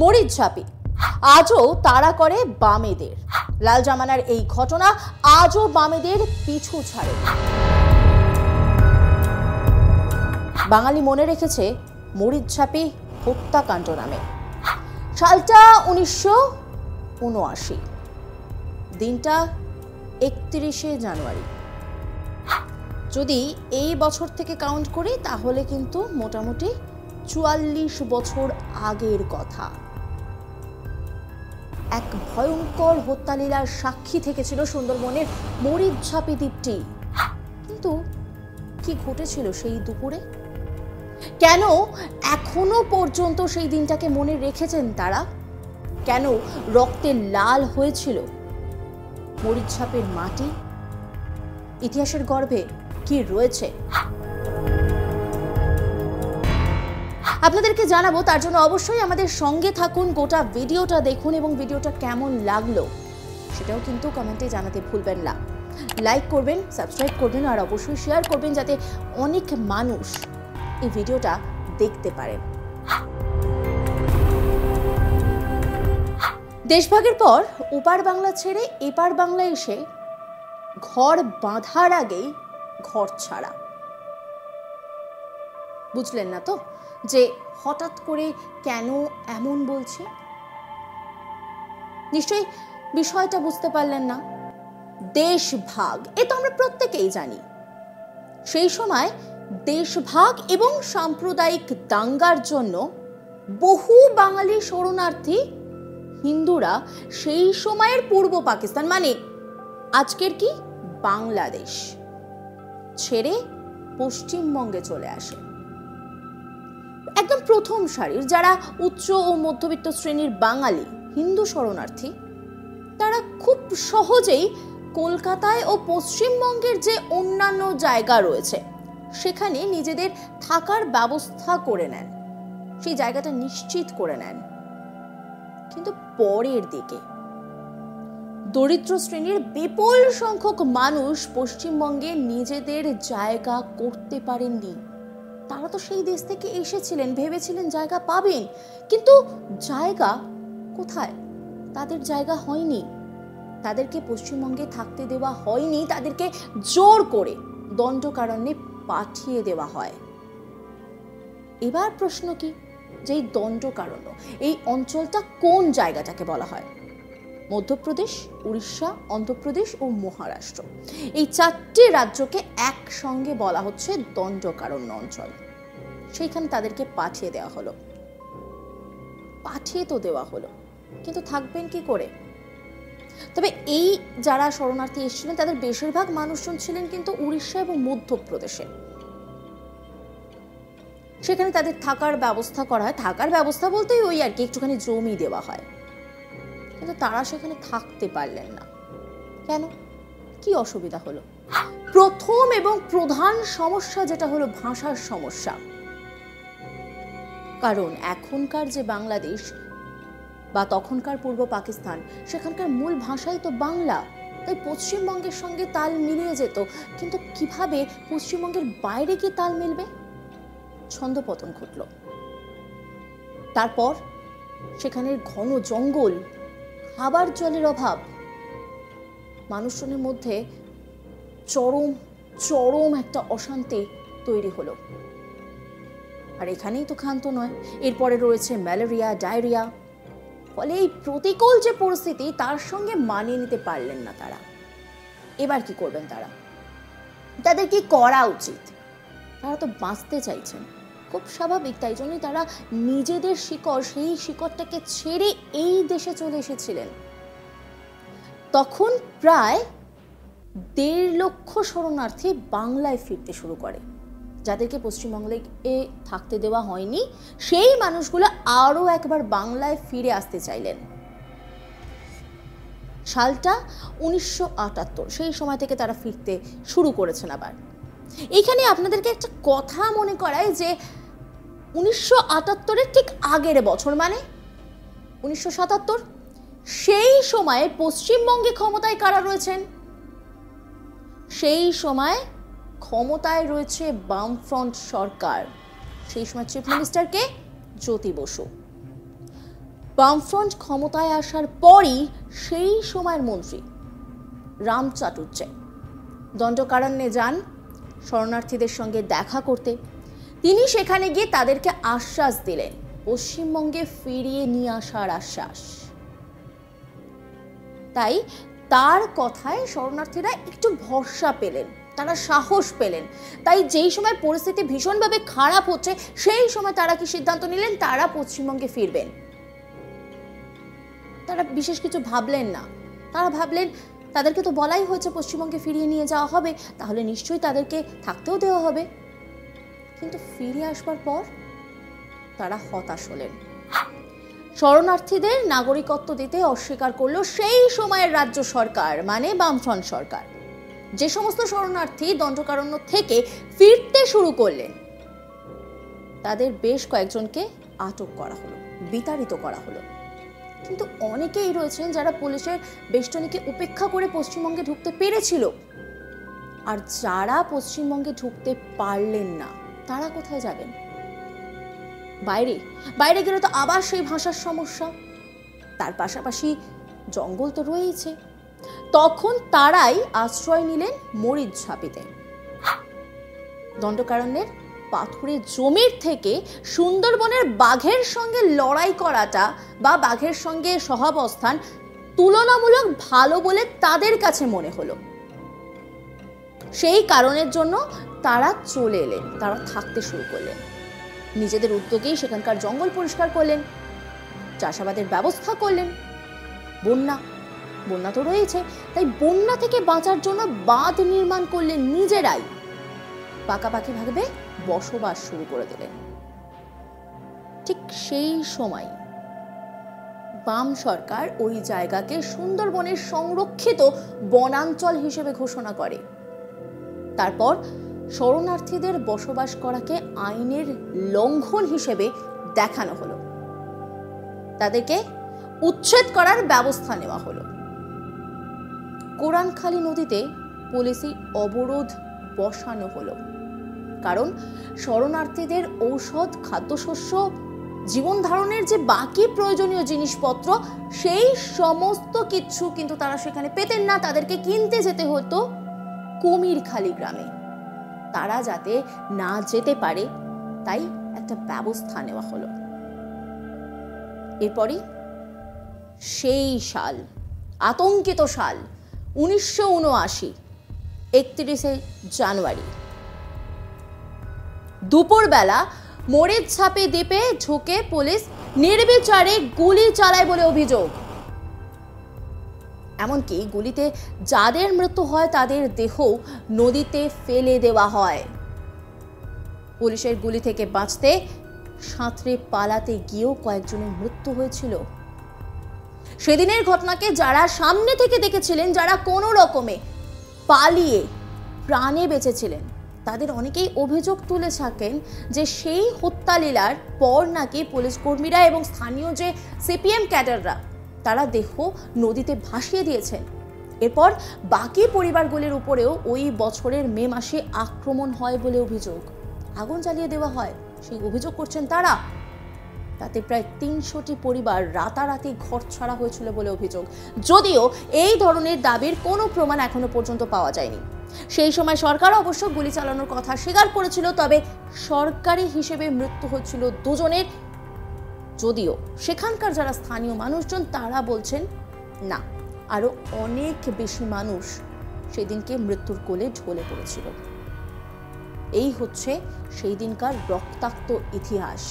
মরিচঝাঁপি আজও তাড়া করে বামেদের। লাল জামানার এই ঘটনা আজও বামেদের পিছু ছাড়ে। বাঙালি মনে রেখেছে মরিচঝাঁপি হত্যাকাণ্ড নামে। সালটা 1979, দিনটা 31শে জানুয়ারি। যদি এই বছর থেকে কাউন্ট করি তাহলে কিন্তু মোটামুটি 44 বছর আগের কথা। এক ভয়ঙ্কর হত্যালীলার সাক্ষী থেকেছিল সুন্দরবনের মরিচঝাঁপি দ্বীপটি। কিন্তু কি ঘটেছিল সেই দুপুরে? কেন এখনো পর্যন্ত সেই দিনটাকে মনে রেখেছেন তারা? কেন রক্তে লাল হয়েছিল মরিচঝাঁপের মাটি? ইতিহাসের গর্ভে কি রয়েছে আপনাদেরকে জানাবো। তার জন্য অবশ্যই আমাদের সঙ্গে থাকুন, গোটা ভিডিওটা দেখুন এবং ভিডিওটা কেমন লাগলো সেটাও কিন্তু কমেন্টে জানাতে ভুলবেন না। লাইক করবেন, সাবস্ক্রাইব করবেন আর অবশ্যই শেয়ার করবেন যাতে অনেক মানুষ এই ভিডিওটা দেখতে পারেন। দেশভাগের পর ওপার বাংলা ছেড়ে এপার বাংলা এসে ঘর বাঁধার আগেই ঘর ছাড়া। বুঝলেন না তো যে হঠাৎ করে কেন এমন বলছি? নিশ্চয়ই বিষয়টা বুঝতে পারলেন না। দেশভাগ এ তো আমরা প্রত্যেকেই জানি। সেই সময় দেশভাগ এবং সাম্প্রদায়িক দাঙ্গার জন্য বহু বাঙালি শরণার্থী হিন্দুরা সেই সময়ের পূর্ব পাকিস্তান মানে আজকের কি বাংলাদেশ ছেড়ে পশ্চিমবঙ্গে চলে আসে। একদম প্রথম সারির যারা উচ্চ ও মধ্যবিত্ত শ্রেণীর বাঙালি হিন্দু শরণার্থী, তারা খুব সহজেই কলকাতায় ও পশ্চিমবঙ্গের যে অন্যান্য জায়গা রয়েছে সেখানে নিজেদের থাকার ব্যবস্থা করে নেন, সেই জায়গাটা নিশ্চিত করে নেন। কিন্তু পরের দিকে দরিদ্র শ্রেণীর বিপুল সংখ্যক মানুষ পশ্চিমবঙ্গে নিজেদের জায়গা করতে পারেননি। তারা তো সেই দেশ থেকে এসেছিলেন, ভেবেছিলেন জায়গা পাবেন, কিন্তু জায়গা কোথায়? তাদের জায়গা হয়নি। তাদেরকে পশ্চিমবঙ্গে থাকতে দেওয়া হয়নি, তাদেরকে জোর করে দণ্ডকারণ্যে পাঠিয়ে দেওয়া হয়। এবার প্রশ্ন কি, যে এই দণ্ডকারণ্য এই অঞ্চলটা কোন জায়গাটাকে বলা হয়? মধ্যপ্রদেশ, উড়িষ্যা, অন্ধ্রপ্রদেশ ও মহারাষ্ট্র, এই 4টে রাজ্যকে একসঙ্গে বলা হচ্ছে দণ্ডকারণ্য অঞ্চল। সেইখানে তাদেরকে পাঠিয়ে দেওয়া হলো। পাঠিয়ে তো দেওয়া হলো, কিন্তু থাকবেন কি করে? তবে এই যারা শরণার্থী এসেছিলেন তাদের বেশিরভাগ মানুষজন ছিলেন কিন্তু উড়িষ্যা এবং মধ্যপ্রদেশে। সেখানে তাদের থাকার ব্যবস্থা করা হয়। থাকার ব্যবস্থা বলতেই ওই আর কি একটুখানি জমি দেওয়া হয়, কিন্তু তারা সেখানে থাকতে পারলেন না। কেন? কি অসুবিধা হলো? প্রথম এবং প্রধান সমস্যা যেটা হলো ভাষার সমস্যা। কারণ এখনকার যে বাংলাদেশ বা তখনকার পূর্ব পাকিস্তান, সেখানকার মূল ভাষাই তো বাংলা। তাই পশ্চিমবঙ্গের সঙ্গে তাল মিলিয়ে যেত, কিন্তু কিভাবে পশ্চিমবঙ্গের বাইরে কি তাল মিলবে? ছন্দপতন ঘটল। তারপর সেখানের ঘন জঙ্গল, খাবার জলের অভাব, মানুষজনের মধ্যে চরম চরম একটা অশান্তি তৈরি হলো। আর এখানেই তো ক্ষান্ত নয়, এরপরে রয়েছে ম্যালেরিয়া, ডায়রিয়া। ফলে এই প্রতিকূল যে পরিস্থিতি তার সঙ্গে মানিয়ে নিতে পারলেন না তারা। এবার কি করবেন তারা? তাদের কি করা উচিত? তারা তো বাঁচতে চাইছেন, খুব স্বাভাবিক। তাই জন্যই তারা নিজেদের শিকড়, সেই শিকড়টাকে ছেড়ে এই দেশে চলে এসেছিলেন। তখন প্রায় 1.5 লক্ষ শরণার্থী বাংলায় ফিরতে শুরু করে। যাদেরকে পশ্চিমবঙ্গে থাকতে দেওয়া হয়নি, সেই মানুষগুলো আরো একবার বাংলায় ফিরে আসতে চাইলেন। সালটা 1978, সেই সময় থেকে তারা ফিরতে শুরু করেছেন আবার। এইখানে আপনাদেরকে একটা কথা মনে করায় যে 1978-এর ঠিক আগের বছর মানে 1977, সেই সময়ে পশ্চিমবঙ্গে ক্ষমতায় কারা রয়েছেন? সেই সময় ক্ষমতায় রয়েছে বামফ্রন্ট সরকার। সেই সময় চিফ মিনিস্টার কে? জ্যোতি বসু। বামফ্রন্ট ক্ষমতায় আসার পরই সেই সময়ের মন্ত্রী রাম চাটুর্যে দণ্ডকারণ্যে যান শরণার্থীদের সঙ্গে দেখা করতে। তিনি সেখানে গিয়ে তাদেরকে আশ্বাস দিলেন, পশ্চিমবঙ্গে ফিরিয়ে নিয়ে আসার আশ্বাস। তাই তার কথায় শরণার্থীরা একটু ভরসা পেলেন, তারা সাহস পেলেন। তাই যেই সময় পরিস্থিতি ভীষণভাবে খারাপ হচ্ছে সেই সময় তারা কি সিদ্ধান্ত নিলেন, তারা পশ্চিমবঙ্গে ফিরবেন। তারা বিশেষ কিছু ভাবলেন না। তারা ভাবলেন তাদেরকে তো বলাই হয়েছে পশ্চিমবঙ্গে ফিরিয়ে নিয়ে যাওয়া হবে, তাহলে নিশ্চয়ই তাদেরকে থাকতেও দেওয়া হবে। কিন্তু ফিরে আসবার পর তারা হতাশ হলেন। শরণার্থীদের নাগরিকত্ব দিতে অস্বীকার করলো সেই সময়ের রাজ্য সরকার, মানে বামফ্রন্ট সরকার। যে সমস্ত শরণার্থী দণ্ডকারণ্য থেকে ফিরতে শুরু করলেন তাদের বেশ কয়েকজনকে আটক করা হলো, বিতাড়িত করা হলো। কিন্তু অনেকেই রয়েছেন যারা পুলিশের বেষ্টনীকে উপেক্ষা করে পশ্চিমবঙ্গে ঢুকতে পেরেছিল। আর যারা পশ্চিমবঙ্গে ঢুকতে পারলেন না তারা কোথায় যাবেন? বাইরে বাইরে গেলে তো আবার সেই ভাষার সমস্যা, তার পাশাপাশি জঙ্গল তো রয়েছে। তখন তারাই আশ্রয় নিলেন মরিচঝাপিতে। দণ্ডকারণ্যের পাথুরে জমির থেকে সুন্দরবনের বাঘের সঙ্গে লড়াই করাটা বা বাঘের সঙ্গে সহাবস্থান তুলনামূলক ভালো বলে তাদের কাছে মনে হলো। সেই কারণের জন্য তারা চলে এলেন, তারা থাকতে শুরু করলেন। নিজেদের উদ্যোগেই সেখানকার জঙ্গল পরিষ্কার করলেন, চাষাবাদের ব্যবস্থা করলেন। বন্যা তো রয়েছে, তাই বন্যা থেকে বাঁচার জন্য বাঁধ নির্মাণ করলেন নিজেরাই। পাকাপাকি ভাবে বসবাস শুরু করে দিলেন। ঠিক সেই সময় বাম সরকার ওই জায়গাকে সুন্দরবনের সংরক্ষিত বনাঞ্চল হিসেবে ঘোষণা করে। তারপর শরণার্থীদের বসবাস করাকে আইনের লঙ্ঘন হিসেবে দেখানো হলো, তাদেরকে উচ্ছেদ করার ব্যবস্থা নেওয়া হলো। কোরানখালী নদীতে পুলিশি অবরোধ বসানো হলো, কারণ শরণার্থীদের ঔষধ, খাদ্যশস্য, জীবন ধারণের যে বাকি প্রয়োজনীয় জিনিসপত্র সেই সমস্ত কিছু কিন্তু তারা সেখানে পেতেন না। তাদেরকে কিনতে যেতে হতো কুমিরখালী গ্রামে। তারা যাতে না যেতে পারে তাই একটা ব্যবস্থা নেওয়া হলো। এরপরই সেই সাল, আতঙ্কিত সাল 1979, 31শে জানুয়ারি দুপুরবেলা মরিচঝাপি দ্বীপে ঢুকে পুলিশ নির্বিচারে গুলি চালায় বলে অভিযোগ। এমনকি গুলিতে যাদের মৃত্যু হয় তাদের দেহ নদীতে ফেলে দেওয়া হয়। পুলিশের গুলি থেকে বাঁচতে সাঁতরে পালাতে গিয়েও কয়েকজনের মৃত্যু হয়েছিল। সেদিনের ঘটনাকে যারা সামনে থেকে দেখেছিলেন, যারা কোনো রকমে পালিয়ে প্রাণে বেঁচেছিলেন, তাদের অনেকেই অভিযোগ তুলে থাকেন যে সেই হত্যালীলার পর নাকি পুলিশ কর্মীরা এবং স্থানীয় যে সিপিএম ক্যাডাররা তারা দেহ নদীতে ভাসিয়ে দিয়েছেন। এরপর বাকি পরিবারগুলির উপরেও ওই বছরের মে মাসে আক্রমণ হয় বলে অভিযোগ, আগুন জ্বালিয়ে দেওয়া হয়, সেই অভিযোগ করছেন তারা। তাতে প্রায় 300টি পরিবার রাতারাতি ঘর ছাড়া হয়েছিল বলে অভিযোগ, যদিও এই ধরনের দাবির কোনো প্রমাণ এখনো পর্যন্ত পাওয়া যায়নি। সেই সময় সরকার অবশ্য গুলি চালানোর কথা স্বীকার করেছিল, তবে সরকারি হিসেবে মৃত্যু হচ্ছিল দুজনের। যদিও সেখানকার যারা স্থানীয় মানুষজন তারা বলছেন না, আরো অনেক বেশি মানুষ সেদিনকে মৃত্যুর কোলে ঢলে পড়েছিল। এই হচ্ছে সেই দিনকার রক্তাক্ত ইতিহাস।